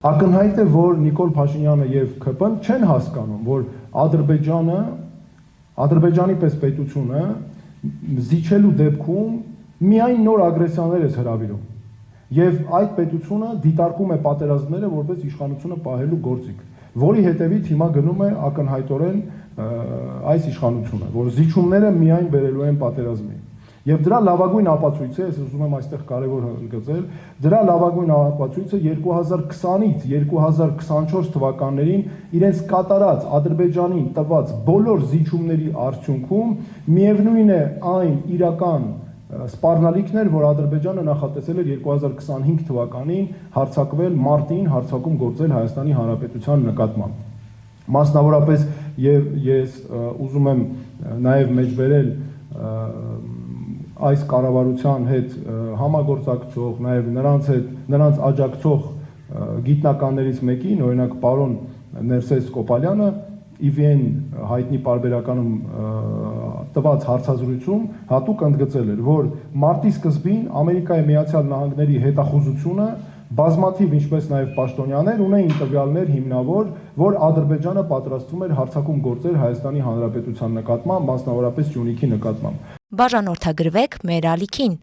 Ակնհայտ է, որ Նիկոլ Փաշինյանը եւ ՔՊ-ն չեն հասկանում, որ Ադրբեջանի պես պետությունը զիջելու դեպքում միայն նոր ագրեսիաներ է հրավիրում եւ այդ պետությունը դիտարկում է պատերազմները որպես իշխանությունը պահելու գործիք, որի հետևից հիմա գնում է ակնհայտորեն այս իշխանությունը, որ զիջումները միայն բերելու են պատերազմի։ Եվ դրա լավագույն ապացույցը, ես ուզում եմ այստեղ կարևոր ընդգծել, դրա լավագույն ապացույցը 2020-ից 2024 թվականներին իրենց կատարած Ադրբեջանին տված բոլոր զիջումների արդյունքում միևնույն է այն իրական սպառնալիքներ, որ Ադրբեջանը նախատեսել էր 2025 թվականին հարձակվել մարտին, հարձակում գործել Հայաստանի Հանրապետության նկատմամբ։ Մասնավորապես ես ուզում եմ նաև մեջբերել այս կառավարության հետ համագործակցող, նաև նրանց աջակցող գիտնականներից մեկին, օրինակ պարոն Ներսես Կոպալյանը EVN հայտնի պարբերականում տված հարցազրույցում հատուկ ընդգծել էր, որ մարտի սկզբին Ամերիկայի Միացյալ Նահանգների հետախուզությունը բազմաթիվ, ինչպես նաև պաշտոնյաներ ունեին տվյալներ հիմնավոր, որ Ադրբեջանը պատրաստվում էր հարձակում գործել Հայաստանի Հանրապետության նկատմամբ, մասնավորապես Սյունիքի նկատմամբ։ Բաժանորդագրվեք մեր ալիքին։